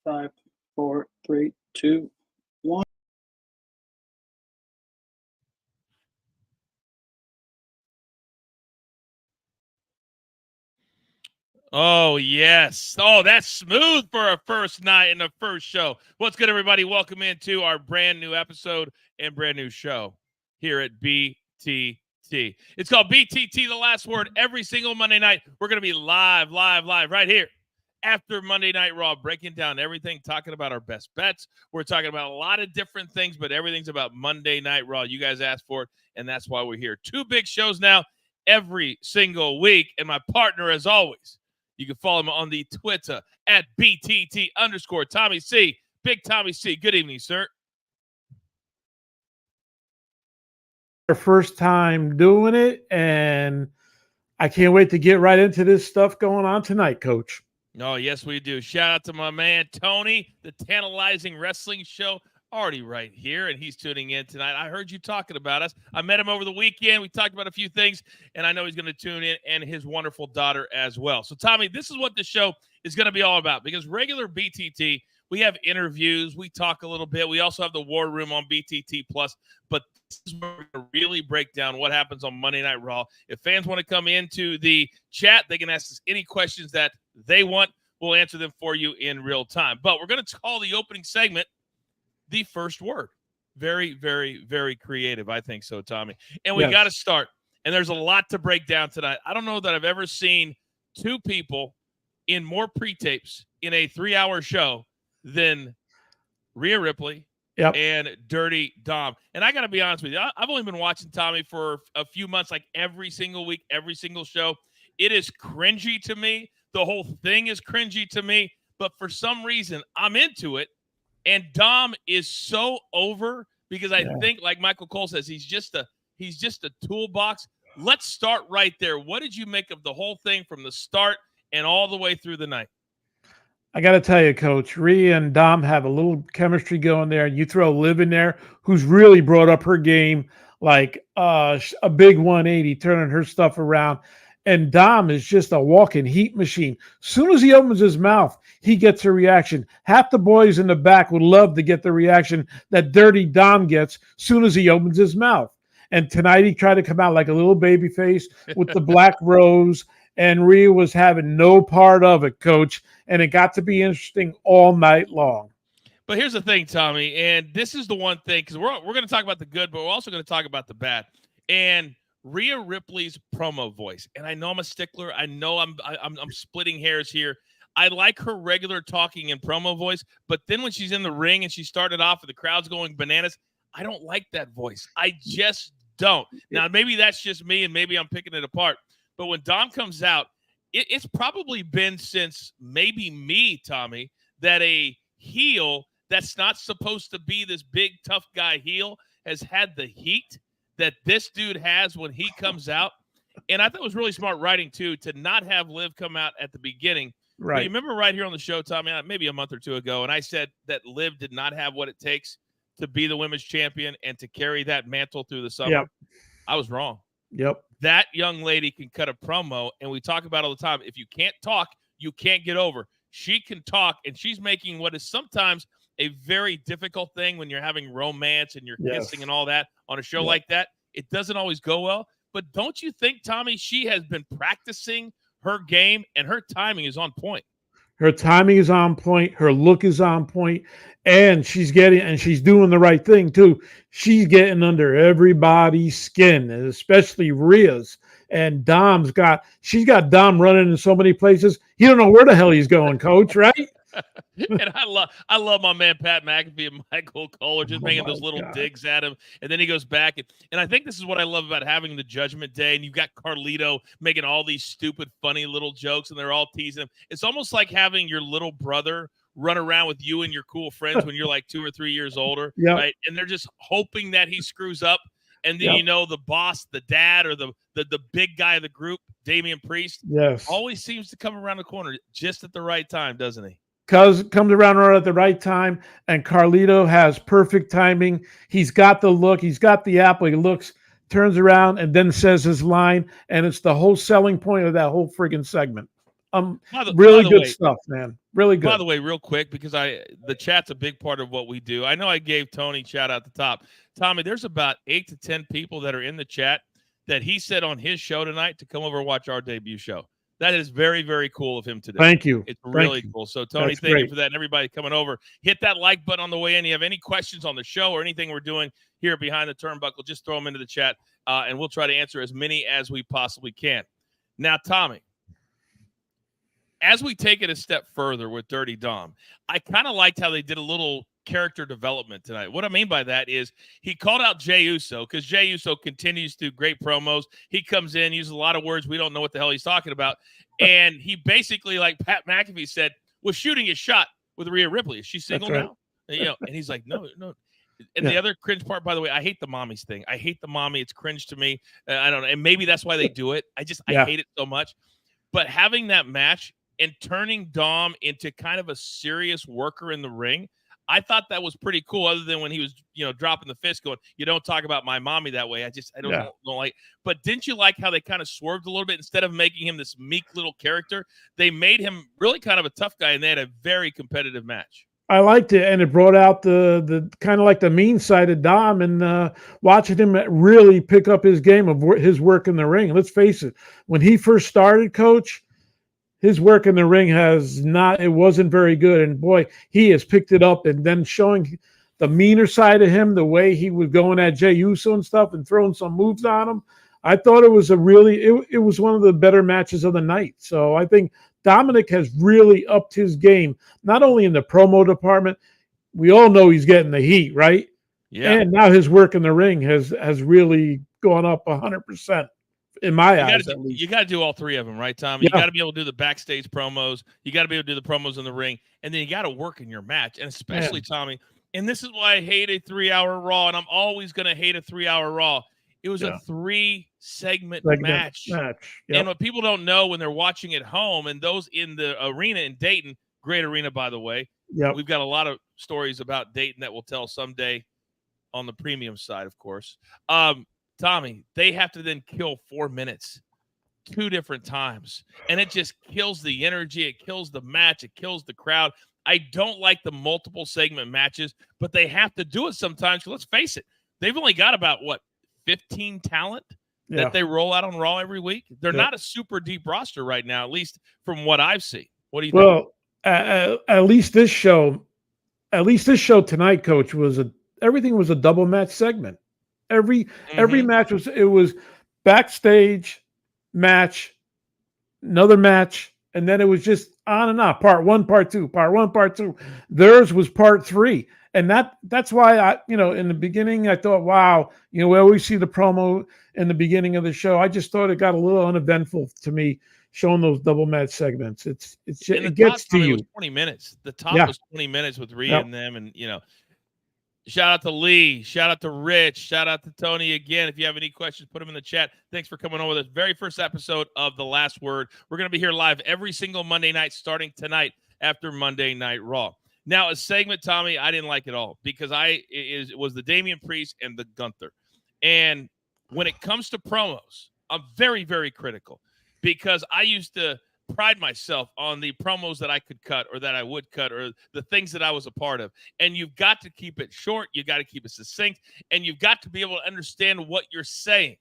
5, 4, 3, 2, 1. Oh, yes. Oh, that's smooth for a first night and a first show. What's good, everybody? Welcome into our brand new episode and brand new show here at BTT. It's called BTT, The Last Word. Every single Monday night, we're going to be live right here after Monday Night Raw, breaking down everything, talking about our best bets. We're talking about a lot of different things, but everything's about Monday Night Raw. You guys asked for it, and that's why we're here. 2 big shows now every single week, and my partner, as always, you can follow him on the Twitter at BTT_Tommy C. Big Tommy C. Good evening, sir. Our first time doing it, and I can't wait to get right into this stuff going on tonight, Coach. Oh, yes, we do. Shout out to my man, Tony, the Tantalizing Wrestling Show, already right here, and he's tuning in tonight. I heard you talking about us. I met him over the weekend. We talked about a few things, and I know he's going to tune in, and his wonderful daughter as well. So, Tommy, this is what the show is going to be all about, because regular BTT, we have interviews, we talk a little bit. We also have the War Room on BTT Plus, but this is where we're going to really break down what happens on Monday Night Raw. If fans want to come into the chat, they can ask us any questions that they want. We'll answer them for you in real time. But we're going to call the opening segment The First Word. Very, very, very creative. I think so, Tommy. And we got to start. And there's a lot to break down tonight. I don't know that I've ever seen 2 people in more pre-tapes in a 3-hour show than Rhea Ripley and Dirty Dom. And I got to be honest with you. I've only been watching Tommy for a few months, like every single week, every single show. It is cringy to me. The whole thing is cringy to me. But for some reason, I'm into it. And Dom is so over because I think, like Michael Cole says, he's just a toolbox. Let's start right there. What did you make of the whole thing from the start and all the way through the night? I got to tell you, Coach, Rhea and Dom have a little chemistry going there. You throw Liv in there, who's really brought up her game like a big 180, turning her stuff around. And Dom is just a walking heat machine. Soon as he opens his mouth, he gets a reaction. Half the boys in the back would love to get the reaction that Dirty Dom gets soon as he opens his mouth. And tonight he tried to come out like a little baby face with the black rose, and Rhea was having no part of it, Coach. And it got to be interesting all night long. But here's the thing, Tommy, and this is the one thing, because we're going to talk about the good, but we're also going to talk about the bad. And Rhea Ripley's promo voice, and I know I'm a stickler. I know I'm splitting hairs here. I like her regular talking and promo voice, but then when she's in the ring and she started off with the crowd's going bananas, I don't like that voice. I just don't. Now, maybe that's just me, and maybe I'm picking it apart. But when Dom comes out, it's probably been since maybe me, Tommy, that a heel that's not supposed to be this big, tough guy heel has had the heat that this dude has when he comes out. And I thought it was really smart writing, too, to not have Liv come out at the beginning. Right. But you remember right here on the show, Tommy, maybe a month or 2 ago, and I said that Liv did not have what it takes to be the women's champion and to carry that mantle through the summer. Yep. I was wrong. Yep. That young lady can cut a promo, and we talk about it all the time. If you can't talk, you can't get over. She can talk, and she's making what is sometimes a very difficult thing when you're having romance and you're kissing and all that on a show like that. It doesn't always go well. But don't you think, Tommy, she has been practicing her game, and her timing is on point? Her timing is on point. Her look is on point. And she's doing the right thing, too. She's getting under everybody's skin, and especially Rhea's. And she's got Dom running in so many places. He don't know where the hell he's going, Coach, right? And I love my man Pat McAfee and Michael Cole just making those little digs at him, and then he goes back and I think this is what I love about having the Judgment Day, and you've got Carlito making all these stupid, funny little jokes, and they're all teasing him. It's almost like having your little brother run around with you and your cool friends when you're like 2 or 3 years older, right? And they're just hoping that he screws up, and then the boss, the dad, or the big guy of the group, Damian Priest, always seems to come around the corner just at the right time, doesn't he? Comes around right at the right time, and Carlito has perfect timing. He's got the look. He's got the apple. He looks, turns around, and then says his line, and it's the whole selling point of that whole friggin' segment. Really by the good way, stuff, man. Really good. By the way, real quick, because the chat's a big part of what we do. I know I gave Tony shout out at the top. Tommy, there's about 8 to 10 people that are in the chat that he said on his show tonight to come over and watch our debut show. That is very, very cool of him today. Thank you. It's really cool. So, Tony, That's thank great. you for that. And everybody coming over. Hit that like button on the way in. You have any questions on the show or anything we're doing here behind the turnbuckle, just throw them into the chat, and we'll try to answer as many as we possibly can. Now, Tommy, as we take it a step further with Dirty Dom, I kind of liked how they did a little character development tonight. What I mean by that is he called out Jey Uso because Jey Uso continues to do great promos. He comes in, uses a lot of words. We don't know what the hell he's talking about. And he basically, like Pat McAfee said, was shooting his shot with Rhea Ripley. Is she single now? And he's like, no. And the other cringe part, by the way, I hate the mommies thing. I hate the mommy. It's cringe to me. I don't know. And maybe that's why they do it. I hate it so much. But having that match and turning Dom into kind of a serious worker in the ring, I thought that was pretty cool, other than when he was, dropping the fist going, you don't talk about my mommy that way. I don't like. But didn't you like how they kind of swerved a little bit? Instead of making him this meek little character, they made him really kind of a tough guy, and they had a very competitive match. I liked it, and it brought out the kind of like the mean side of Dom, and watching him really pick up his game of his work in the ring. Let's face it, when he first started, Coach, his work in the ring it wasn't very good. And boy, he has picked it up, and then showing the meaner side of him, the way he was going at Jey Uso and stuff and throwing some moves on him. I thought it was it was one of the better matches of the night. So I think Dominic has really upped his game, not only in the promo department. We all know he's getting the heat, right? Yeah. And now his work in the ring has really gone up 100%. In my eyes, at least. You got to do all three of them, right, Tom? You got to be able to do the backstage promos. You got to be able to do the promos in the ring. And then you got to work in your match. And especially, Tommy, and this is why I hate a 3-hour Raw, and I'm always going to hate a 3-hour Raw. It was a 3-segment match. Yep. And what people don't know when they're watching at home, and those in the arena in Dayton, great arena, by the way. Yep. We've got a lot of stories about Dayton that we'll tell someday on the premium side, of course. Tommy, they have to then kill 4 minutes 2 different times, and it just kills the energy. It kills the match. It kills the crowd. I don't like the multiple segment matches, but they have to do it sometimes. Let's face it. They've only got about 15 talent that they roll out on Raw every week. They're not a super deep roster right now, at least from what I've seen. What do you think? Well, at least this show tonight, Coach, everything was a double match segment. Every match was backstage match, another match, and then it was just on and on. Part 1, part 2, part 1, part 2. Theirs was part 3. And that's why I, in the beginning, I thought, wow, we always see the promo in the beginning of the show. I just thought it got a little uneventful to me, showing those double match segments. It gets to you. Was 20 minutes. The top was 20 minutes with Rhea and them, and shout out to Lee, shout out to Rich, shout out to Tony again. If you have any questions, put them in the chat. Thanks for coming on with us. Very first episode of The Last Word. We're going to be here live every single Monday night, starting tonight after Monday Night Raw. Now, a segment, Tommy, I didn't like at all because it was the Damian Priest and the Gunther. And when it comes to promos, I'm very, very critical because I used to pride myself on the promos that I could cut or that I would cut or the things that I was a part of. And you've got to keep it short. You got to keep it succinct, and you've got to be able to understand what you're saying.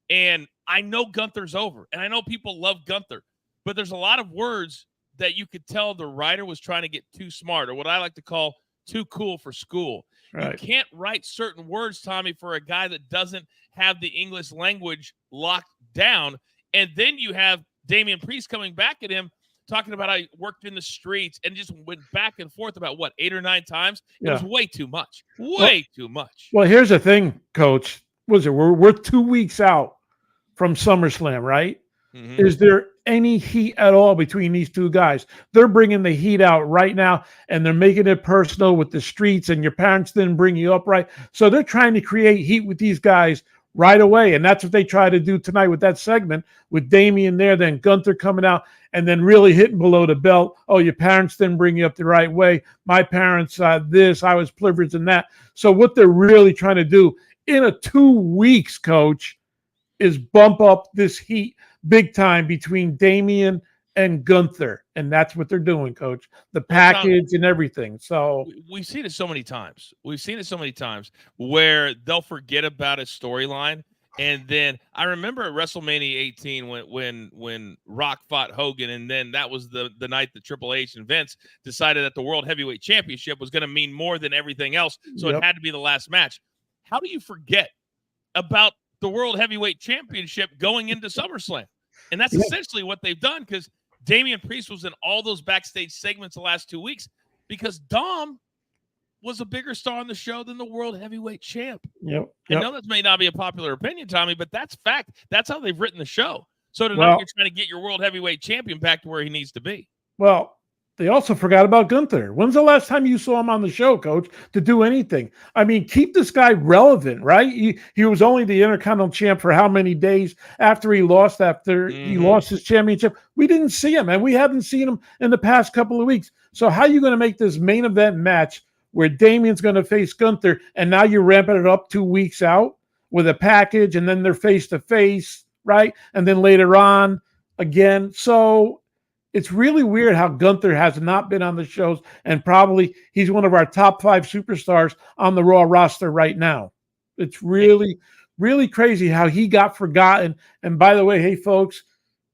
And I know Gunther's over, and I know people love Gunther, but there's a lot of words that you could tell the writer was trying to get too smart, or what I like to call too cool for school. Right. You can't write certain words, Tommy, for a guy that doesn't have the English language locked down. And then you have Damian Priest coming back at him, talking about how he worked in the streets and just went back and forth about 8 or 9 times. It was way too much. Too much. Well, here's the thing, Coach. We're 2 weeks out from SummerSlam, right? Mm-hmm. Is there any heat at all between these two guys? They're bringing the heat out right now, and they're making it personal with the streets, and your parents didn't bring you up right. So they're trying to create heat with these guys right away, and that's what they try to do tonight with that segment with Damian there, then Gunther coming out, and then really hitting below the belt. Oh, your parents didn't bring you up the right way. My parents, this, I was privileged in that. So what they're really trying to do in a 2 weeks, Coach, is bump up this heat big time between Damian and Gunther, and that's what they're doing, Coach. The package and everything. So we've seen it so many times. We've seen it so many times where they'll forget about a storyline. And then I remember at WrestleMania 18 when Rock fought Hogan, and then that was the night that Triple H and Vince decided that the World Heavyweight Championship was going to mean more than everything else, so it had to be the last match. How do you forget about the World Heavyweight Championship going into SummerSlam? And that's essentially what they've done, because Damian Priest was in all those backstage segments the last 2 weeks because Dom was a bigger star on the show than the World Heavyweight Champ. Yep. I know that may not be a popular opinion, Tommy, but that's fact. That's how they've written the show. So tonight you're trying to get your World Heavyweight Champion back to where he needs to be. Well, they also forgot about Gunther. When's the last time you saw him on the show, Coach, to do anything? I mean, keep this guy relevant, right? He was only the Intercontinental Champ for how many days after he lost he lost his championship? We didn't see him, and we haven't seen him in the past couple of weeks. So how are you going to make this main event match where Damian's going to face Gunther, and now you're ramping it up 2 weeks out with a package, and then they're face-to-face, right? And then later on again. So it's really weird how Gunther has not been on the shows, and probably he's one of our top 5 superstars on the Raw roster right now. It's really, really crazy how he got forgotten. And by the way, hey, folks,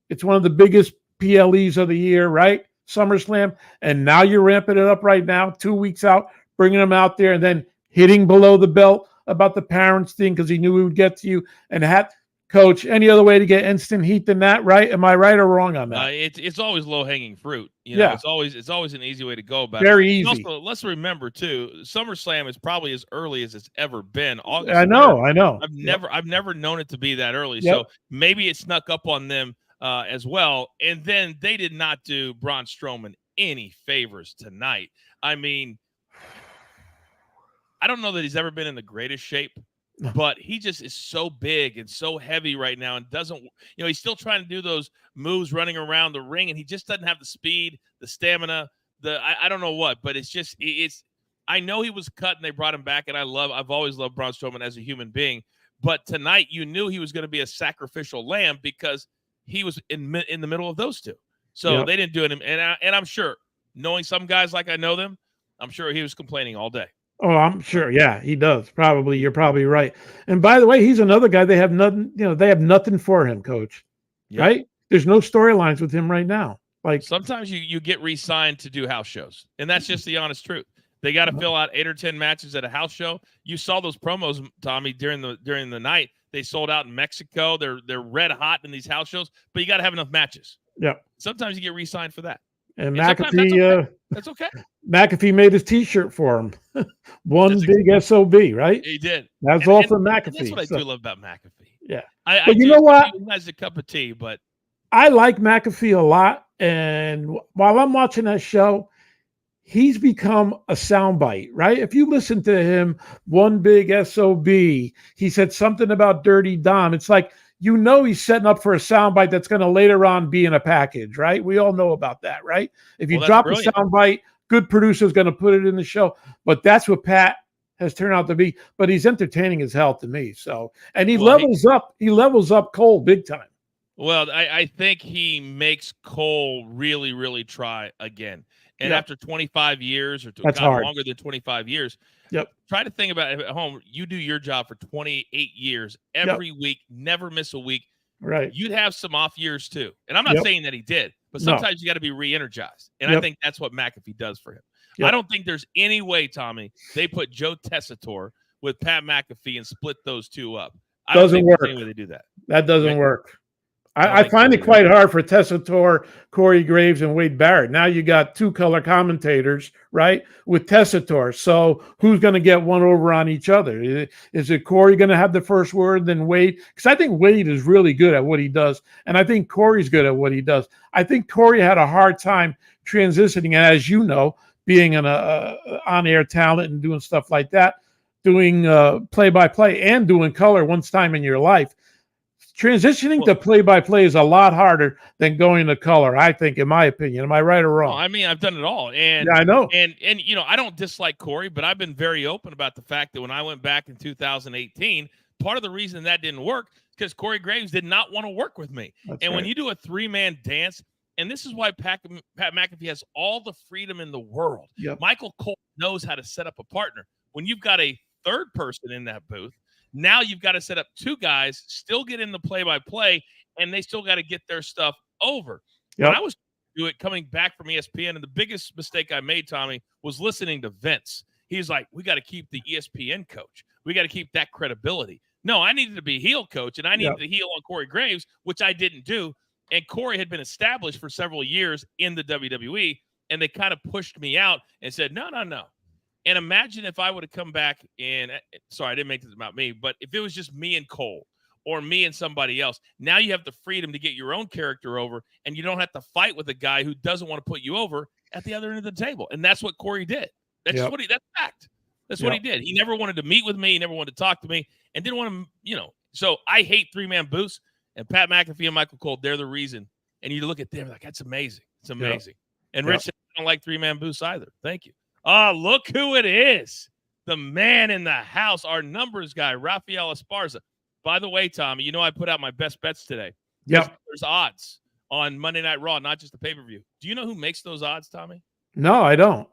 it's one of the biggest PLEs of the year, right? SummerSlam. And now you're ramping it up right now, 2 weeks out, bringing him out there and then hitting below the belt about the parents thing because he knew he would get to you. And Coach, any other way to get instant heat than that, right? Am I right or wrong on that? It's always low-hanging fruit. You know, it's always an easy way to go about it. Very easy. Also, let's remember too, SummerSlam is probably as early as it's ever been. August. I know. I've never known it to be that early. So maybe it snuck up on them as well. And then they did not do Braun Strowman any favors tonight. I mean, I don't know that he's ever been in the greatest shape, but he just is so big and so heavy right now and doesn't, he's still trying to do those moves running around the ring, and he just doesn't have the speed, the stamina, I don't know what, but I know he was cut and they brought him back, and I've always loved Braun Strowman as a human being, but tonight you knew he was going to be a sacrificial lamb because he was in the middle of those two. So they didn't do it. And I'm sure, knowing some guys like I know them, I'm sure he was complaining all day. Oh, I'm sure. Yeah, he does. Probably. You're probably right. And by the way, he's another guy. They have nothing, they have nothing for him, Coach. Yep. Right? There's no storylines with him right now. Like sometimes you get re-signed to do house shows, and that's just the honest truth. They got to fill out 8 or 10 matches at a house show. You saw those promos, Tommy, during the night. They sold out in Mexico. They're red hot in these house shows, but you got to have enough matches. Yeah. Sometimes you get re-signed for that. And McAfee, that's okay. McAfee made his T-shirt for him. Big SOB, right? He did. That's all from McAfee. That's what I do love about McAfee. Yeah. But you know what? He has a cup of tea, but I like McAfee a lot. And while I'm watching that show, he's become a soundbite, right? If you listen to him, one big SOB, he said something about Dirty Dom. It's like, he's setting up for a soundbite that's going to later on be in a package, right? We all know about that, right? If you drop a soundbite, good producer's going to put it in the show. But that's what Pat has turned out to be. But he's entertaining as hell to me. So, and he levels up. He levels up Cole big time. Well, I think he makes Cole really, really try again. And after 25 years, or longer than 25 years, try to think about it at home. You do your job for 28 years, every week, never miss a week. Right. You'd have some off years too. And I'm not saying that he did, but sometimes you got to be re-energized. And I think that's what McAfee does for him. I don't think there's any way, Tommy, they put Joe Tessitore with Pat McAfee and split those two up. Doesn't work. Any way they do that. That doesn't work. I find it quite hard for Tessitore, Corey Graves, and Wade Barrett. Now you got 2 color commentators, right, with Tessitore. So who's going to get one over on each other? Is it Corey going to have the first word, then Wade? Because I think Wade is really good at what he does, and I think Corey's good at what he does. I think Corey had a hard time transitioning, as you know, being an on-air talent and doing stuff like that, doing play-by-play and doing color once time in your life. Transitioning to play-by-play is a lot harder than going to color, I think, in my opinion. Am I right or wrong? Well, I mean, I've done it all. And I know. And I don't dislike Corey, but I've been very open about the fact that when I went back in 2018, part of the reason that didn't work is because Corey Graves did not want to work with me. When you do a 3-man dance, And this is why Pat McAfee has all the freedom in the world. Yep. Michael Cole knows how to set up a partner. When you've got a third person in that booth, now you've got to set up two guys, still get in the play-by-play, and they still got to get their stuff over. Yep. When I was doing it coming back from ESPN, and the biggest mistake I made, Tommy, was listening to Vince. He's like, we got to keep the ESPN coach. We got to keep that credibility. No, I needed to be heel coach, and I needed to heel on Corey Graves, which I didn't do. And Corey had been established for several years in the WWE, and they kind of pushed me out and said, no. And imagine if I would have come back and, sorry, I didn't make this about me, but if it was just me and Cole or me and somebody else, now you have the freedom to get your own character over, and you don't have to fight with a guy who doesn't want to put you over at the other end of the table. And that's what Corey did. That's just that's fact. That's what he did. He never wanted to meet with me. He never wanted to talk to me and didn't want to, So I hate three-man booths, and Pat McAfee and Michael Cole, they're the reason. And you look at them like, that's amazing. It's amazing. And Rich said, I don't like three-man booths either. Thank you. Oh, look who it is. The man in the house, our numbers guy, Rafael Esparza. By the way, Tommy, I put out my best bets today. Yep. There's odds on Monday Night Raw, not just the pay-per-view. Do you know who makes those odds, Tommy? No, I don't.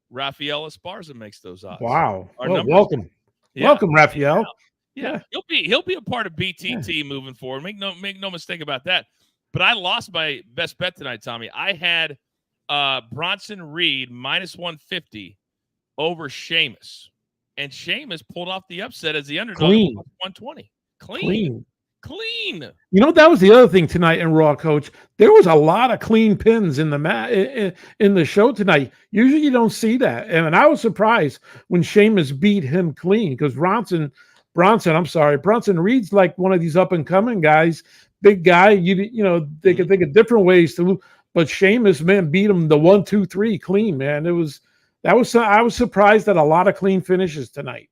Rafael Esparza makes those odds. Wow. Welcome. Yeah. Welcome, Rafael. Yeah. He'll be a part of BTT moving forward. Make no mistake about that. But I lost my best bet tonight, Tommy. I had Bronson Reed minus 150 over Sheamus. And Sheamus pulled off the upset as the underdog. Clean. 120. Clean. That was the other thing tonight in Raw, Coach. There was a lot of clean pins in the in the show tonight. Usually you don't see that. And I was surprised when Sheamus beat him clean, because Bronson Reed's like one of these up-and-coming guys, big guy. They could think of different ways to lose. But Sheamus, man, beat him the 1, 2, 3 clean, man. I was surprised at a lot of clean finishes tonight.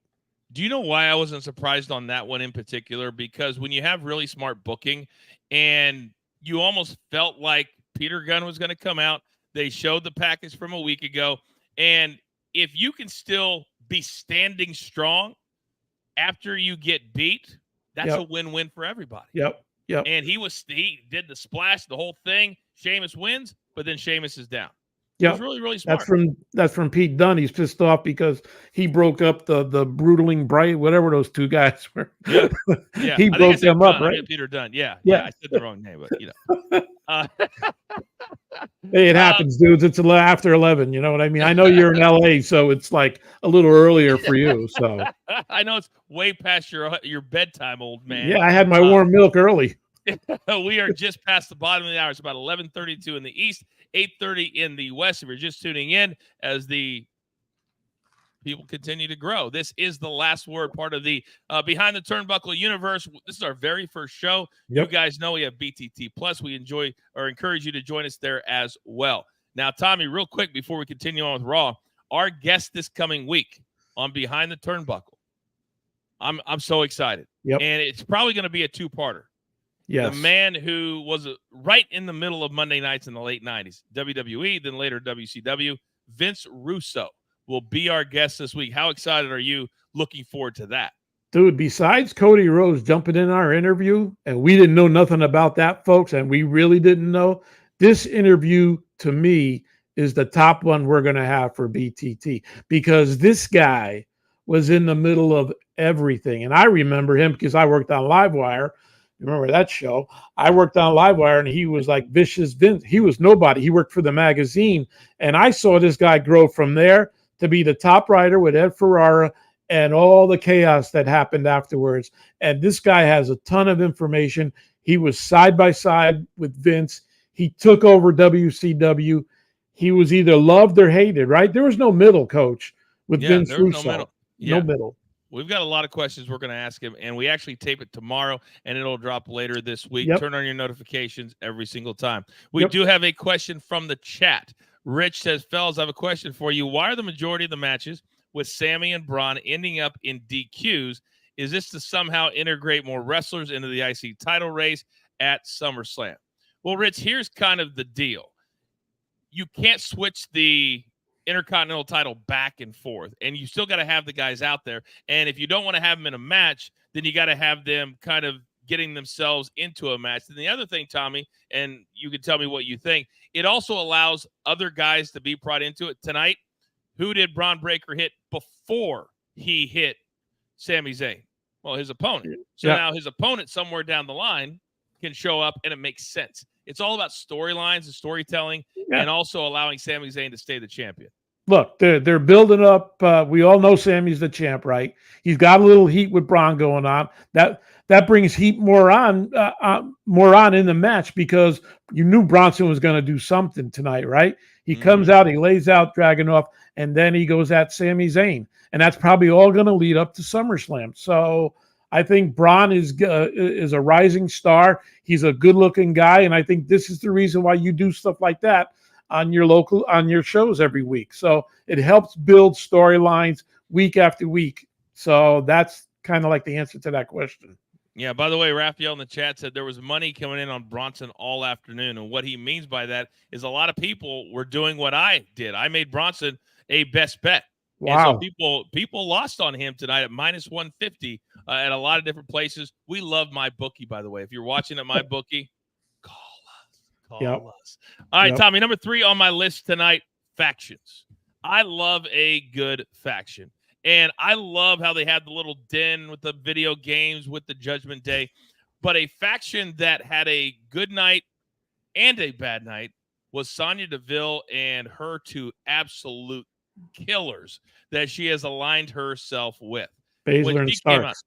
Do you know why I wasn't surprised on that one in particular? Because when you have really smart booking and you almost felt like Peter Gunn was going to come out, they showed the package from a week ago. And if you can still be standing strong after you get beat, that's a win-win for everybody. Yep. And he did the splash, the whole thing. Sheamus wins, but then Sheamus is down. Yeah, it was really, really smart. That's from Pete Dunne. He's pissed off because he broke up the Brutaling Bright, whatever those two guys were. Yeah. He broke them up, right? Peter Dunne. Yeah. I said the wrong name, but Hey, it happens, dudes. It's after 11. You know what I mean? I know you're in LA, so it's like a little earlier for you. So I know it's way past your bedtime, old man. Yeah, I had my warm milk early. We are just past the bottom of the hour. It's about 11:32 in the East, 8:30 in the West. If you're just tuning in as the people continue to grow, this is the last word part of the Behind the Turnbuckle universe. This is our very first show. You guys know we have BTT Plus. We enjoy or encourage you to join us there as well. Now, Tommy, real quick before we continue on with Raw, our guest this coming week on Behind the Turnbuckle. I'm so excited. Yep. And it's probably going to be a two-parter. Yes. The man who was right in the middle of Monday nights in the late 90s, WWE, then later WCW, Vince Russo will be our guest this week. How excited are you looking forward to that? Dude, besides Cody Rhodes jumping in our interview, and we didn't know nothing about that, folks, and we really didn't know, this interview, to me, is the top one we're going to have for BTT, because this guy was in the middle of everything. And I remember him because I worked on Livewire. Remember that show? I worked on Livewire, and he was like Vicious Vince. He was nobody. He worked for the magazine, and I saw this guy grow from there to be the top writer with Ed Ferrara and all the chaos that happened afterwards. And this guy has a ton of information. He was side by side with Vince. He took over WCW. He was either loved or hated, right? There was no middle, Coach, with Vince Russo. No middle. No middle. We've got a lot of questions we're going to ask him, and we actually tape it tomorrow, and it'll drop later this week. Turn on your notifications every single time. We do have a question from the chat. Rich says, fellas, I have a question for you. Why are the majority of the matches with Sammy and Braun ending up in DQs? Is this to somehow integrate more wrestlers into the IC title race at SummerSlam? Well, Rich, here's kind of the deal. You can't switch the Intercontinental title back and forth, and you still got to have the guys out there. And if you don't want to have them in a match, then you got to have them kind of getting themselves into a match. And the other thing, Tommy, and you can tell me what you think, It also allows other guys to be brought into it. Tonight, who did Braun Breaker hit before he hit Sami Zayn? Well, his opponent. So now his opponent somewhere down the line can show up, and it makes sense. It's all about storylines and storytelling, and also allowing Sami Zayn to stay the champion. Look, they're building up. We all know Sammy's the champ, right? He's got a little heat with Braun going on. That brings heat more on in the match, because you knew Bronson was going to do something tonight, right? He comes out, he lays out Dragunov, and then he goes at Sami Zayn, and that's probably all going to lead up to SummerSlam. So I think Braun is a rising star. He's a good-looking guy, and I think this is the reason why you do stuff like that on your shows every week. So it helps build storylines week after week. So that's kind of like the answer to that question. Yeah, by the way, Raphael in the chat said there was money coming in on Bronson all afternoon. And what he means by that is a lot of people were doing what I did. I made Bronson a best bet. Wow. And so people lost on him tonight at minus 150 at a lot of different places. We love my bookie, by the way. If you're watching at my bookie, call us. All right, Tommy, number 3 on my list tonight, factions. I love a good faction. And I love how they had the little den with the video games with the Judgment Day. But a faction that had a good night and a bad night was Sonya Deville and her 2 absolute killers that she has aligned herself with. Baszler and Starks.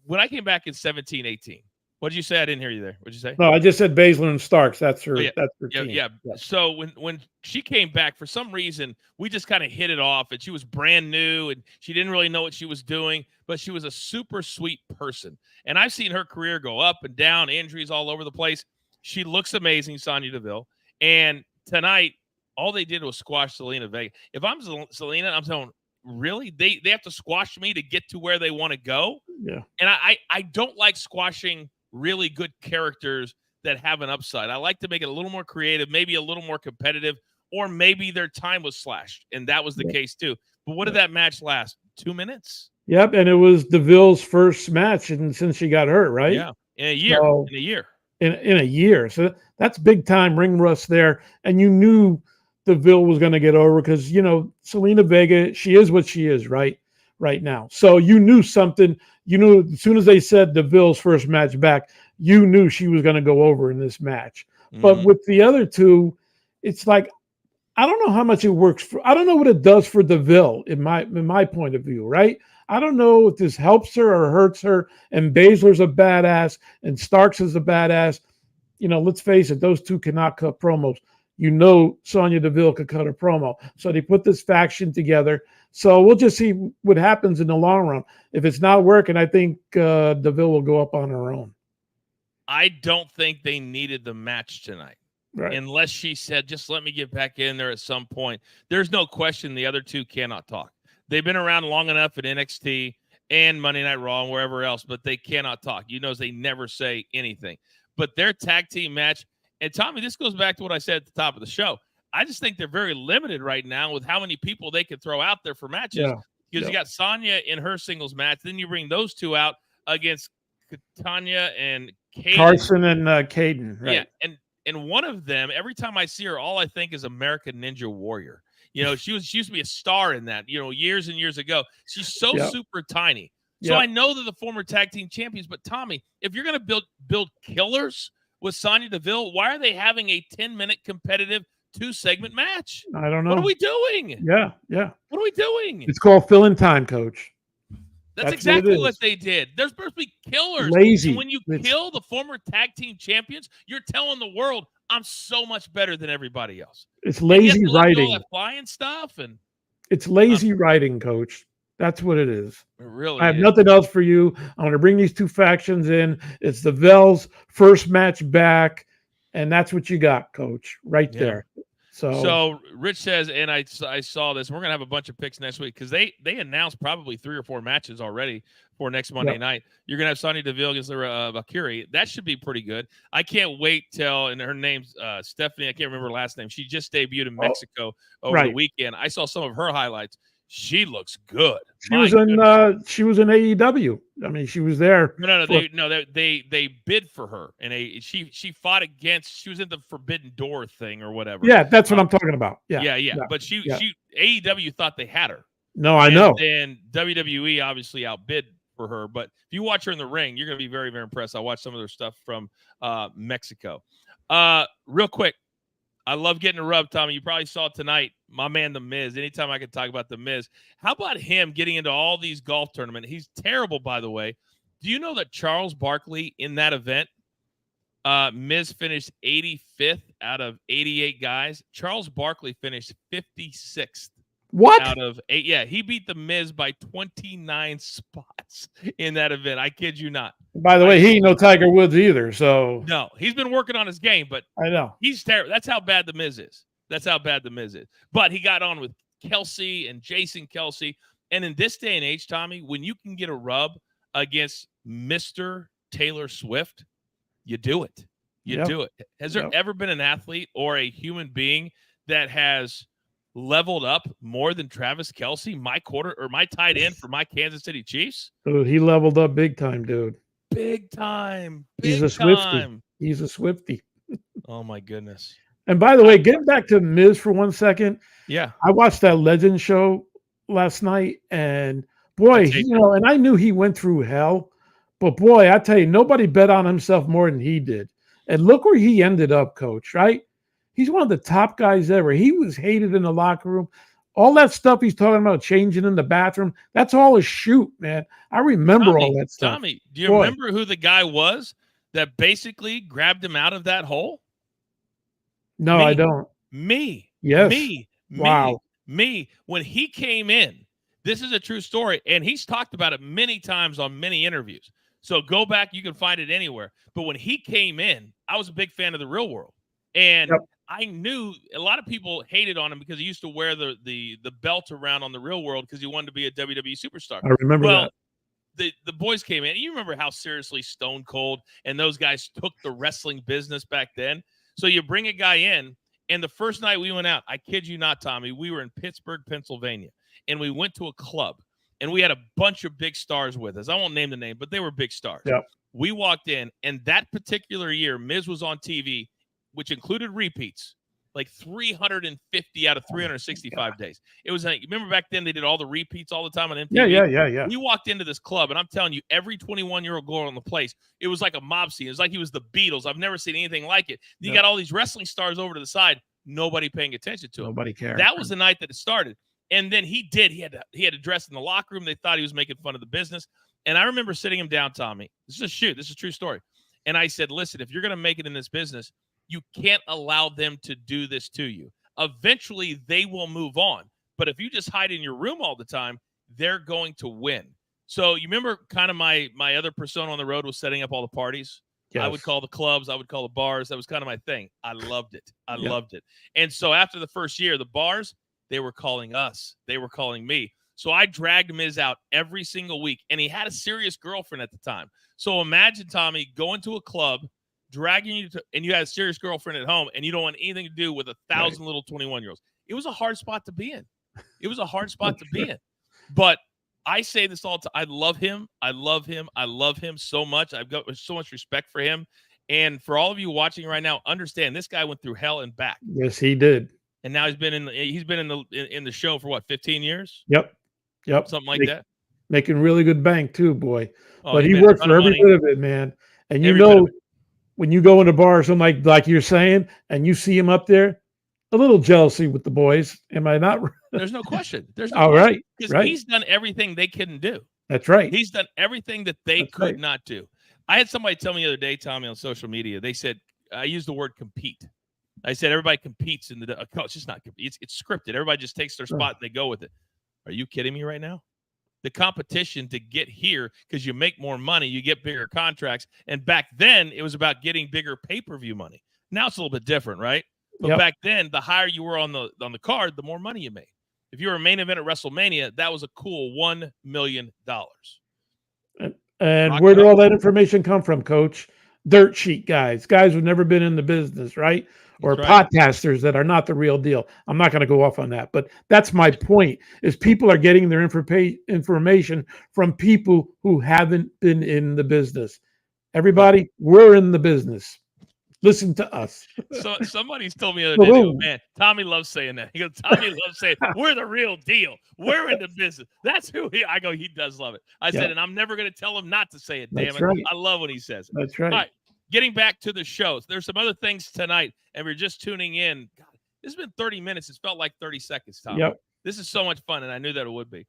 When I came back in 17-18, what did you say? I didn't hear you there. What did you say? No, I just said Baszler and Starks. That's her. That's her team. Yeah. So when she came back, for some reason, we just kind of hit it off. And she was brand new, and she didn't really know what she was doing. But she was a super sweet person. And I've seen her career go up and down, injuries all over the place. She looks amazing, Sonya Deville. And tonight, all they did was squash Zelina Vega. If I'm Zelina, I'm saying, really? They have to squash me to get to where they want to go? Yeah. And I don't like squashing really good characters that have an upside. I like to make it a little more creative, maybe a little more competitive, or maybe their time was slashed, and that was the case too. But what did that match last? 2 minutes? Yep, and it was Deville's first match since she got hurt, right? Yeah, in a year. So, in a year. So that's big time ring rust there. And you knew Deville was going to get over because, Zelina Vega, she is what she is right now. So you knew something. You knew as soon as they said Deville's first match back, you knew she was going to go over in this match. But with the other 2, it's like, I don't know how much it works for. I don't know what it does for Deville in my point of view, right? I don't know if this helps her or hurts her. And Baszler's a badass, and Starks is a badass. Let's face it; those 2 cannot cut promos. Sonya Deville could cut a promo, so they put this faction together. So we'll just see what happens in the long run. If it's not working, I think Deville will go up on her own. I don't think they needed the match tonight. Right. Unless she said, just let me get back in there at some point. There's no question the other 2 cannot talk. They've been around long enough at NXT and Monday Night Raw and wherever else, but they cannot talk. They never say anything. But their tag team match, and Tommy, this goes back to what I said at the top of the show. I just think they're very limited right now with how many people they can throw out there for matches. Yeah. Because you got Sonya in her singles match. Then you bring those 2 out against Tanya and Caden. Carson and Caden. Right. Yeah, and one of them, every time I see her, all I think is American Ninja Warrior. She used to be a star in that, years and years ago. She's so super tiny. So I know they're the former tag team champions. But Tommy, if you're going to build killers with Sonya Deville, why are they having a 10-minute competitive 2-segment match? I don't know. What are we doing? Yeah. What are we doing? It's called filling time, Coach. That's exactly what they did. They're supposed to be killers. Lazy. And when you kill the former tag team champions, you're telling the world, I'm so much better than everybody else. It's lazy writing. All that flying stuff, and it's lazy writing, Coach. That's what it is. It really I have nothing else for you. I'm going to bring these 2 factions in. It's the Deville's first match back, and that's what you got, Coach, right there. So Rich says, and I saw this, we're going to have a bunch of picks next week because they announced probably 3 or 4 matches already for next Monday night. You're going to have Sonya Deville against Valkyrie. That should be pretty good. I can't wait till, and her name's Stephanie, I can't remember her last name. She just debuted in Mexico over the weekend. I saw some of her highlights. She looks good. She was in AEW. I mean, she was there. They bid for her, and she fought against. She was in the Forbidden Door thing or whatever. Yeah, that's what I'm talking about. Yeah. But she AEW thought they had her. No, I know. And WWE obviously outbid for her. But if you watch her in the ring, you're going to be very, very impressed. I watched some of their stuff from Mexico. Real quick, I love getting a rub, Tommy. You probably saw tonight, my man, The Miz. Anytime I can talk about The Miz. How about him getting into all these golf tournaments? He's terrible, by the way. Do you know that Charles Barkley in that event, Miz finished 85th out of 88 guys? Charles Barkley finished 56th. What? Out of 8. Yeah, he beat The Miz by 29 spots in that event. I kid you not. By the way, he ain't no Tiger Woods either. So no, he's been working on his game, but I know he's terrible. That's how bad The Miz is. But he got on with Kelsey and Jason Kelsey. And in this day and age, Tommy, when you can get a rub against Mr. Taylor Swift, you do it. You do it. Has there ever been an athlete or a human being that has leveled up more than Travis Kelsey, my tight end for my Kansas City Chiefs? Dude, he leveled up big time, dude. Big time. He's a Swiftie. He's a Swiftie. Oh my goodness. And by the way, getting back to Miz for 1 second. Yeah. I watched that Legend show last night, and boy, and I knew he went through hell, but boy, I tell you, nobody bet on himself more than he did. And look where he ended up, Coach, right? He's one of the top guys ever. He was hated in the locker room. All that stuff he's talking about, changing in the bathroom, that's all a shoot, man. I remember all that stuff. Tommy, do you remember who the guy was that basically grabbed him out of that hole? No, I don't. Me. Yes. Wow. Me. When he came in, this is a true story, and he's talked about it many times on many interviews. So go back. You can find it anywhere. But when he came in, I was a big fan of the Real World. And I knew a lot of people hated on him because he used to wear the belt around on the Real World because he wanted to be a WWE superstar. I remember that. The boys came in. You remember how seriously Stone Cold and those guys took the wrestling business back then? So you bring a guy in, and the first night we went out, I kid you not, Tommy, we were in Pittsburgh, Pennsylvania, and we went to a club, and we had a bunch of big stars with us. I won't name the name, but they were big stars. Yep. We walked in, and that particular year, Miz was on TV, which included repeats, like 350 out of 365 days. It was like, remember back then they did all the repeats all the time on MTV? Yeah. We walked into this club, and I'm telling you, every 21-year-old girl in the place, it was like a mob scene. It was like he was the Beatles. I've never seen anything like it. You got all these wrestling stars over to the side, nobody paying attention to him. Nobody cared. That was the night that it started. And then he had to dress in the locker room. They thought he was making fun of the business. And I remember sitting him down, Tommy. This is a true story. And I said, listen, if you're going to make it in this business, you can't allow them to do this to you. Eventually, they will move on. But if you just hide in your room all the time, they're going to win. So you remember kind of my other persona on the road was setting up all the parties? Yes. I would call the clubs. I would call the bars. That was kind of my thing. I loved it. I loved it. And so after the first year, the bars, they were calling us. They were calling me. So I dragged Miz out every single week. And he had a serious girlfriend at the time. So imagine, Tommy, going to a club, dragging you to, and you had a serious girlfriend at home, and you don't want anything to do with 1,000 little 21-year-olds. It was a hard spot to be in. It was a hard spot to be in. But I say this all the time. I love him. I love him. I love him so much. I've got so much respect for him. And for all of you watching right now, understand this guy went through hell and back. Yes, he did. And now he's been in the show for what, 15 years? Yep. Something like that. Making really good bank too, boy. Oh, but he worked for every bit of it, man. And you know, when you go in a bar or something like you're saying, and you see him up there, a little jealousy with the boys. Am I not? There's no question. There's no all question. Right. Because he's done everything they couldn't do. That's right. He's done everything that they could not do. I had somebody tell me the other day, Tommy, on social media. They said, I used the word compete. I said, everybody competes in the it's just not compete. It's scripted. Everybody just takes their spot and they go with it. Are you kidding me right now? The competition to get here, because you make more money, you get bigger contracts. And back then, it was about getting bigger pay-per-view money. Now it's a little bit different, right? But back then, the higher you were on the card, the more money you made. If you were a main event at WrestleMania, that was a cool $1 million. And where did all that information come from, Coach? Dirt sheet guys who've never been in the business, right? or That's right. podcasters that are not the real deal. I'm not going to go off on that, but that's my point is people are getting their information from people who haven't been in the business. Everybody, we're in the business. Listen to us. So somebody's told me the other day, they go, man, Tommy loves saying that. He goes, Tommy loves saying, we're the real deal. We're in the business. That's who he, I go, he does love it. I said, and I'm never going to tell him not to say it. Damn That's it. right. I love when he says it. That's right. All right. Getting back to the shows. There's some other things tonight, and we're just tuning in. God, this has been 30 minutes. It's felt like 30 seconds, Tommy. Yep. This is so much fun, and I knew that it would be.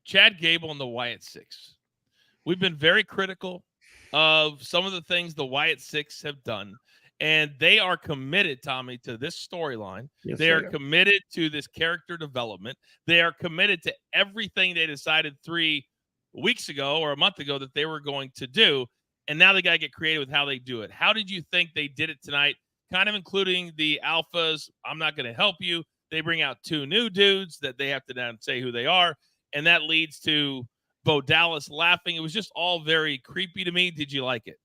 Chad Gable and the Wyatt Six. We've been very critical of some of the things the Wyatt Six have done, and they are committed, Tommy, to this storyline. Yes, they are committed to this character development. They are committed to everything they decided 3 weeks ago or a month ago that they were going to do, and now they got to get creative with how they do it. How did you think they did it tonight, kind of including the alphas? I'm not going to help you. They bring out 2 new dudes that they have to now say who they are, and that leads to Bo Dallas laughing. It was just all very creepy to me. Did you like it?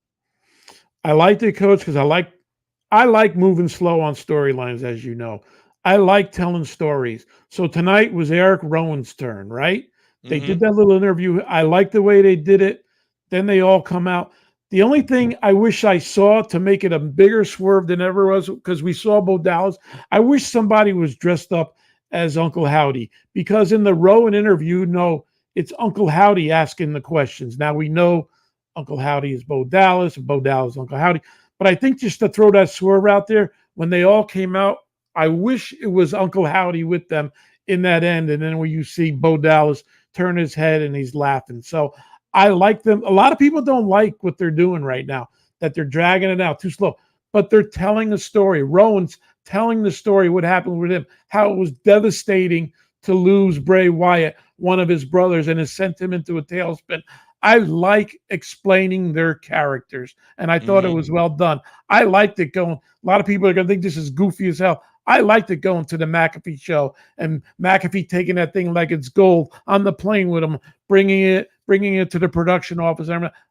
I liked it, Coach, because I like moving slow on storylines, as you know. I like telling stories. So tonight was Eric Rowan's turn, right? They did that little interview. I like the way they did it. Then they all come out. The only thing I wish I saw to make it a bigger swerve than ever was, because we saw Bo Dallas, I wish somebody was dressed up as Uncle Howdy, because in the Rowan interview, no, it's Uncle Howdy asking the questions. Now we know Uncle Howdy is Bo Dallas, and Bo Dallas is Uncle Howdy. But I think just to throw that swerve out there, when they all came out, I wish it was Uncle Howdy with them in that end. And then when you see Bo Dallas turn his head and he's laughing. So I like them. A lot of people don't like what they're doing right now, that they're dragging it out too slow. But they're telling a story. Rowan's telling the story, what happened with him, how it was devastating to lose Bray Wyatt, one of his brothers, and has sent him into a tailspin. I like explaining their characters, and I thought it was well done. I liked it going. A lot of people are going to think this is goofy as hell. I liked it going to the McAfee show and McAfee taking that thing like it's gold on the plane with him, bringing it to the production office.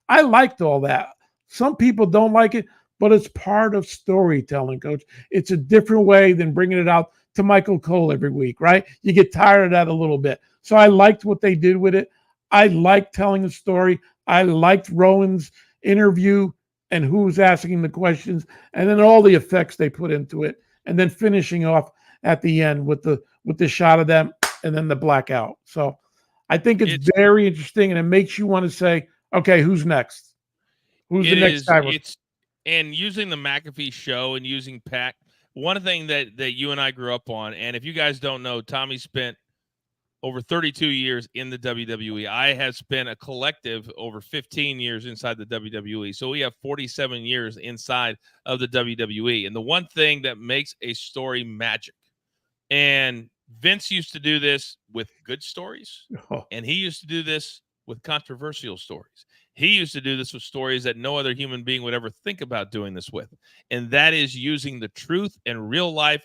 I liked all that. Some people don't like it, but it's part of storytelling, Coach. It's a different way than bringing it out to Michael Cole every week, right? You get tired of that a little bit. So I liked what they did with it. I liked telling the story. I liked Rowan's interview and who's asking the questions, and then all the effects they put into it, and then finishing off at the end with the shot of them and then the blackout. So I think it's very interesting, and it makes you want to say, okay, who's next? Who's the next guy? And using the McAfee show and using Pac, one thing that you and I grew up on, and if you guys don't know, Tommy spent over 32 years in the WWE. I have spent a collective over 15 years inside the WWE. So we have 47 years inside of the WWE. And the one thing that makes a story magic, and Vince used to do this with good stories, and he used to do this with controversial stories. He used to do this with stories that no other human being would ever think about doing this with. And that is using the truth and real life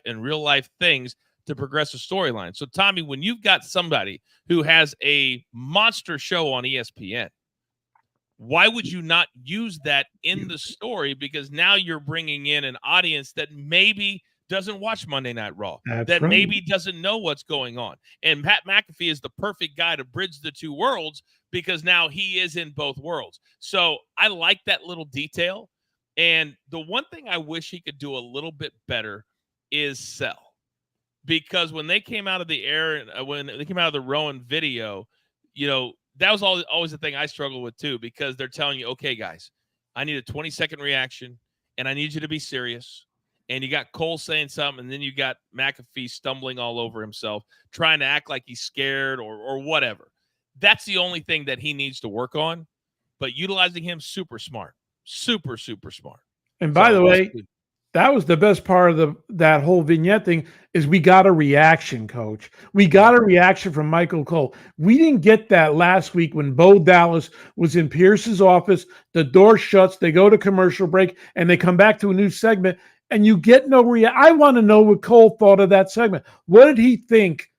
things to progress a storyline. So, Tommy, when you've got somebody who has a monster show on ESPN, why would you not use that in the story? Because now you're bringing in an audience that maybe doesn't watch Monday Night Raw, maybe doesn't know what's going on. And Pat McAfee is the perfect guy to bridge the two worlds, because now he is in both worlds. So I like that little detail. And the one thing I wish he could do a little bit better is sell. Because when they came out of the air, when they came out of the Rowan video, you know, that was always the thing I struggle with too, because they're telling you, okay, guys, I need a 20-second reaction, and I need you to be serious. And you got Cole saying something, and then you got McAfee stumbling all over himself, trying to act like he's scared or whatever. That's the only thing that he needs to work on. But utilizing him, super smart. Super, super smart. And by the way, that was the best part of that whole vignette thing, is we got a reaction, Coach. We got a reaction from Michael Cole. We didn't get that last week when Bo Dallas was in Pierce's office. The door shuts, they go to commercial break, and they come back to a new segment, and you get no reaction. I want to know what Cole thought of that segment. What did he think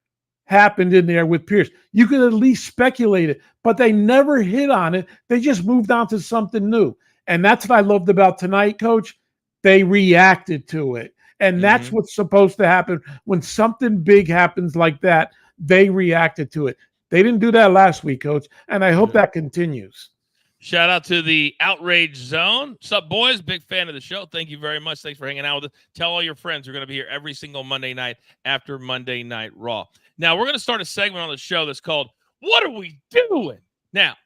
happened in there with Pierce? You could at least speculate it, but they never hit on it. They just moved on to something new. And that's what I loved about tonight, Coach. they reacted to it. And that's Mhm. what's supposed to happen when something big happens like that. They reacted to it. They didn't do that last week, Coach, and I hope that continues. Shout out to the Outrage Zone. What's up, boys? Big fan of the show. Thank you very much. Thanks for hanging out with us. Tell all your friends we're going to be here every single Monday night after Monday Night Raw. Now, we're going to start a segment on the show that's called What Are We Doing? Now,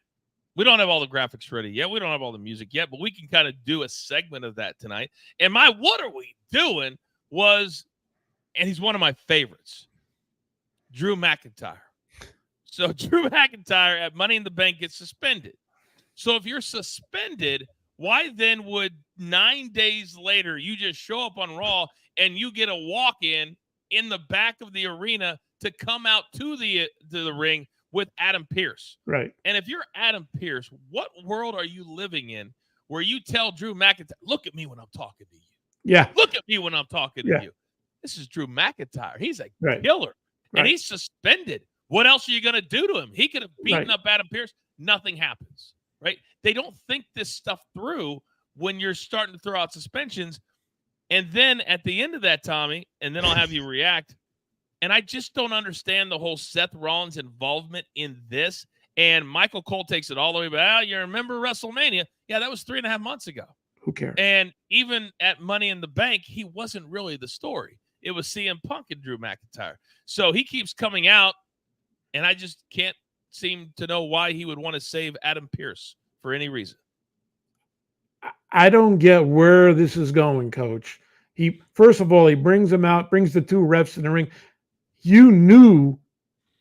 we don't have all the graphics ready yet. We don't have all the music yet, but we can kind of do a segment of that tonight. And my What Are We Doing was, and he's one of my favorites, Drew McIntyre. So Drew McIntyre at Money in the Bank gets suspended. So if you're suspended, why then would 9 days later you just show up on Raw and you get a walk-in in the back of the arena to come out to the ring with Adam Pearce? Right. And if you're Adam Pearce, what world are you living in where you tell Drew McIntyre, look at me when I'm talking to you? Yeah. Look at me when I'm talking to you. This is Drew McIntyre. He's a killer. And he's suspended. What else are you going to do to him? He could have beaten up Adam Pearce. Nothing happens. Right? They don't think this stuff through when you're starting to throw out suspensions. And then at the end of that, Tommy, and then I'll have you react. And I just don't understand the whole Seth Rollins involvement in this. And Michael Cole takes it all the way back. You remember WrestleMania? Yeah, that was 3.5 months ago. Who cares? And even at Money in the Bank, he wasn't really the story. It was CM Punk and Drew McIntyre. So he keeps coming out, and I just can't seem to know why he would want to save Adam Pearce for any reason. I don't get where this is going, Coach. First of all, he brings them out, brings the two refs in the ring. You knew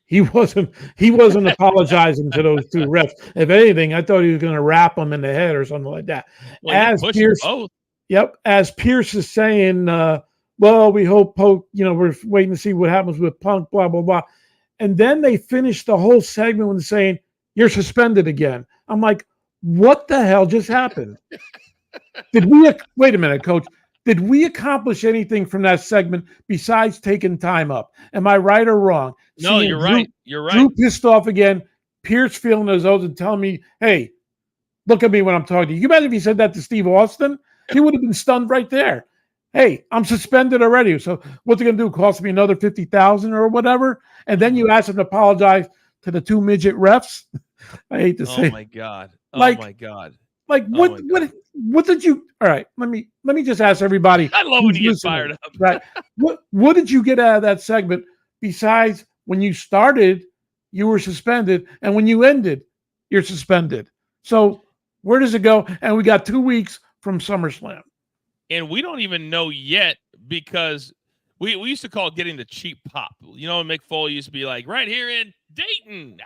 he wasn't apologizing to those two refs. If anything, I thought he was going to wrap them in the head or something like that. Well, as Pearce, as Pearce is saying, well, we hope Punk, we're waiting to see what happens with Punk, blah, blah, blah. And then they finished the whole segment with saying, you're suspended again. I'm like, what the hell just happened? Wait a minute, Coach. Did we accomplish anything from that segment besides taking time up? Am I right or wrong? No, you're right. You're right. Drew pissed off again. Pearce feeling his oath and telling me, hey, look at me when I'm talking to you. You imagine if he said that to Steve Austin? He would have been stunned right there. Hey, I'm suspended already. So what's it going to do? Cost me another $50,000 or whatever? And then you ask him to apologize to the two midget refs. I hate to say. Oh my God. My God. Like what did you? All right, let me just ask everybody. I love when you get fired up. Right. What did you get out of that segment besides when you started, you were suspended, and when you ended, you're suspended? So where does it go? And we got 2 weeks from SummerSlam. And we don't even know yet because we used to call it getting the cheap pop. Mick Foley used to be like, right here in Dayton.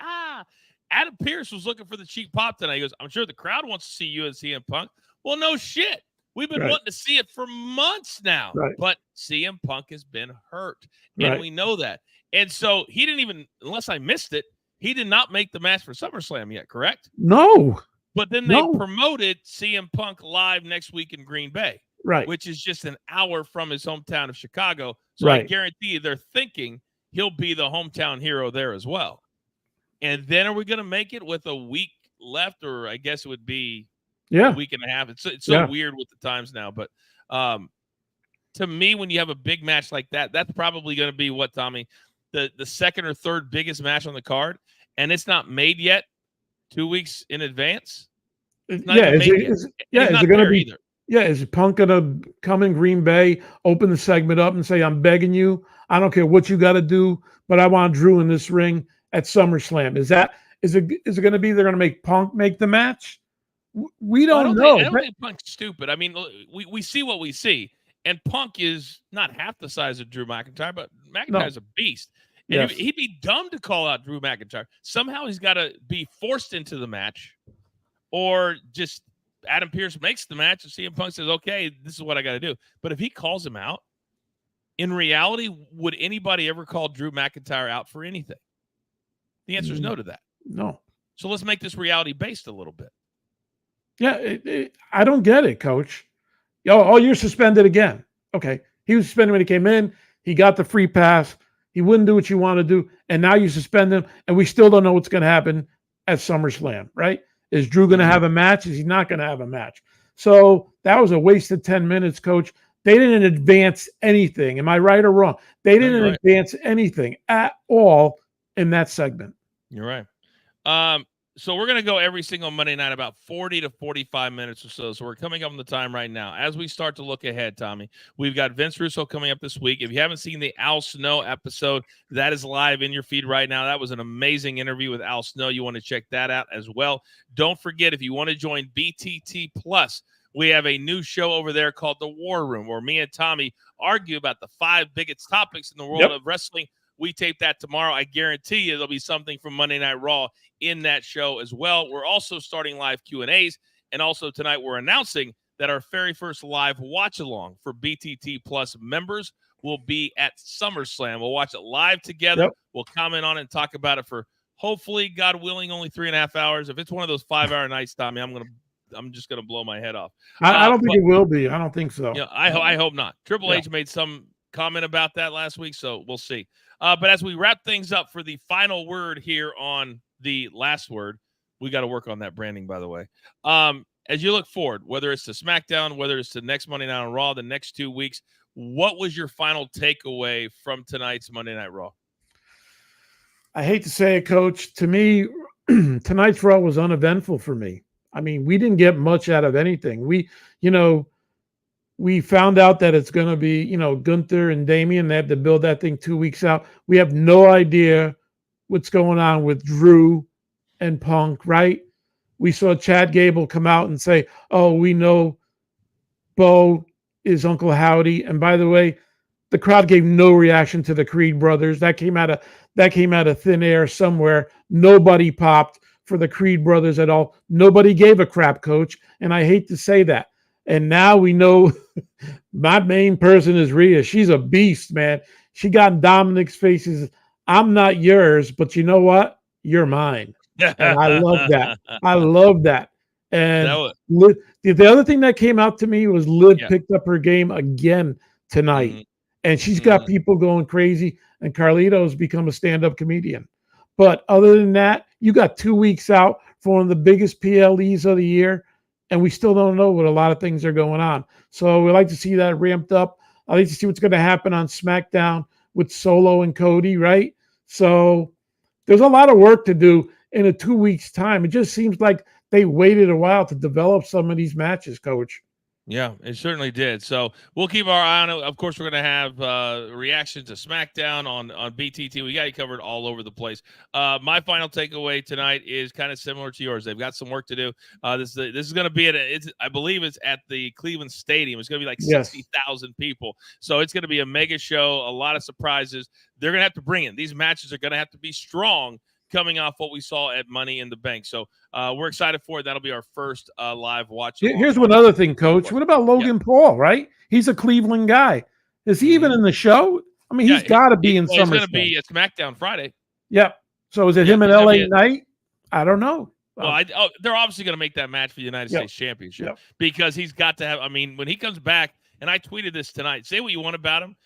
Adam Pearce was looking for the cheap pop tonight. He goes, I'm sure the crowd wants to see you and CM Punk. Well, no shit. We've been wanting to see it for months now. Right. But CM Punk has been hurt. And we know that. And so he didn't even, unless I missed it, he did not make the match for SummerSlam yet, correct? No. But then they promoted CM Punk live next week in Green Bay. Right. Which is just an hour from his hometown of Chicago. So I guarantee you they're thinking he'll be the hometown hero there as well. And then are we going to make it with a week left? Or I guess it would be a week and a half. It's so weird with the times now. But to me, when you have a big match like that, that's probably going to be what, Tommy? The second or third biggest match on the card. And it's not made yet 2 weeks in advance. Is it going to be either? Yeah, is Punk going to come in Green Bay, open the segment up and say, I'm begging you, I don't care what you got to do, but I want Drew in this ring at SummerSlam? Is it going to be they're going to make Punk make the match? We don't know. I don't think Punk's stupid. I mean, we see what we see. And Punk is not half the size of Drew McIntyre, but McIntyre's a beast. And he'd be dumb to call out Drew McIntyre. Somehow he's got to be forced into the match, or just Adam Pearce makes the match and CM Punk says, okay, this is what I got to do. But if he calls him out, in reality, would anybody ever call Drew McIntyre out for anything? The answer is no to that. No. So let's make this reality-based a little bit. Yeah, I don't get it, Coach. You're suspended again. Okay. He was suspended when he came in. He got the free pass. He wouldn't do what you want to do. And now you suspend him, and we still don't know what's going to happen at SummerSlam, right? Is Drew going to have a match? Is he not going to have a match? So that was a waste of 10 minutes, Coach. They didn't advance anything. Am I right or wrong? They No, didn't you're right. advance anything at all in that segment. You're right. So we're going to go every single Monday night about 40 to 45 minutes or so. So we're coming up on the time right now. As we start to look ahead, Tommy, we've got Vince Russo coming up this week. If you haven't seen the Al Snow episode, that is live in your feed right now. That was an amazing interview with Al Snow. You want to check that out as well. Don't forget, if you want to join BTT Plus, we have a new show over there called The War Room, where me and Tommy argue about the 5 biggest topics in the world of wrestling. We tape that tomorrow. I guarantee you there'll be something from Monday Night Raw in that show as well. We're also starting live Q&As, and also tonight we're announcing that our very first live watch-along for BTT Plus members will be at SummerSlam. We'll watch it live together. Yep. We'll comment on it and talk about it for, hopefully, God willing, only 3.5 hours. If it's one of those 5-hour nights, Tommy, I'm just gonna blow my head off. I don't think it will be. I don't think so. Yeah, I hope not. Triple H made some comment about that last week, so we'll see. But as we wrap things up for the final word here on the last word, we got to work on that branding, by the way. As you look forward, whether it's to SmackDown, whether it's to next Monday Night on Raw, the next 2 weeks, what was your final takeaway from tonight's Monday Night Raw? I hate to say it, Coach. To me, tonight's Raw was uneventful for me. I mean, we didn't get much out of anything. We found out that it's going to be, Gunther and Damian. They have to build that thing 2 weeks out. We have no idea what's going on with Drew and Punk, right? We saw Chad Gable come out and say, oh, we know Bo is Uncle Howdy. And by the way, the crowd gave no reaction to the Creed brothers. That came out of thin air somewhere. Nobody popped for the Creed brothers at all. Nobody gave a crap, Coach. And I hate to say that. And now we know my main person is Rhea. She's a beast, man. She got in Dominic's faces. I'm not yours, but you know what? You're mine. And I love that. I love that. And the other thing that came out to me was Liv picked up her game again tonight. Mm-hmm. And she's got people going crazy. And Carlito's become a stand-up comedian. But other than that, you got 2 weeks out for one of the biggest PLEs of the year. And we still don't know what a lot of things are going on. So we like to see that ramped up. I like to see what's going to happen on SmackDown with Solo and Cody, right? So there's a lot of work to do in a 2 weeks' time. It just seems like they waited a while to develop some of these matches, Coach. Yeah, it certainly did. So we'll keep our eye on it. Of course, we're going to have reactions to SmackDown on BTT. We got you covered all over the place. My final takeaway tonight is kind of similar to yours. They've got some work to do. This is going to be I believe it's at the Cleveland Stadium. It's going to be like 60,000 people. So it's going to be a mega show, a lot of surprises. They're going to have to bring it. These matches are going to have to be strong, coming off what we saw at Money in the Bank. So we're excited for it. That'll be our first live watch. Here's one other thing, Coach. What about Logan Paul, right? He's a Cleveland guy. Is he even in the show? I mean, he's got to be in SummerSlam. He's going to be at SmackDown Friday. Yep. So is it him and LA Knight? I don't know. Well, they're obviously going to make that match for the United States Championship because he's got to have, I mean, when he comes back, and I tweeted this tonight, say what you want about him,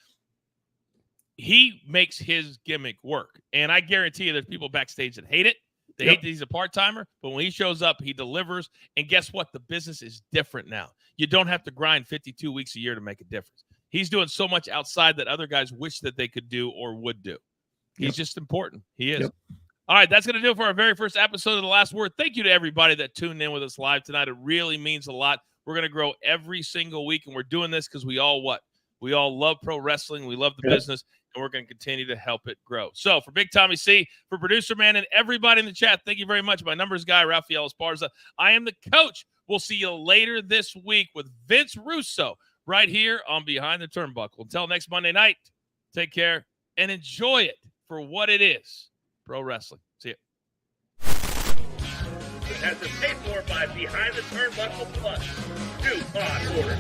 he makes his gimmick work. And I guarantee you there's people backstage that hate it. They hate that he's a part-timer, but when he shows up, he delivers. And guess what? The business is different now. You don't have to grind 52 weeks a year to make a difference. He's doing so much outside that other guys wish that they could do or would do. He's just important. He is. All right, that's going to do it for our very first episode of The Last Word. Thank you to everybody that tuned in with us live tonight. It really means a lot. We're going to grow every single week, and we're doing this because we all love pro wrestling. We love the business, and we're going to continue to help it grow. So for Big Tommy C, for Producer Man, and everybody in the chat, thank you very much. My numbers guy, Rafael Esparza. I am the coach. We'll see you later this week with Vince Russo right here on Behind the Turnbuckle. Until next Monday night, take care and enjoy it for what it is, pro wrestling. See you. It has been paid for by Behind the Turnbuckle Plus. New pod order.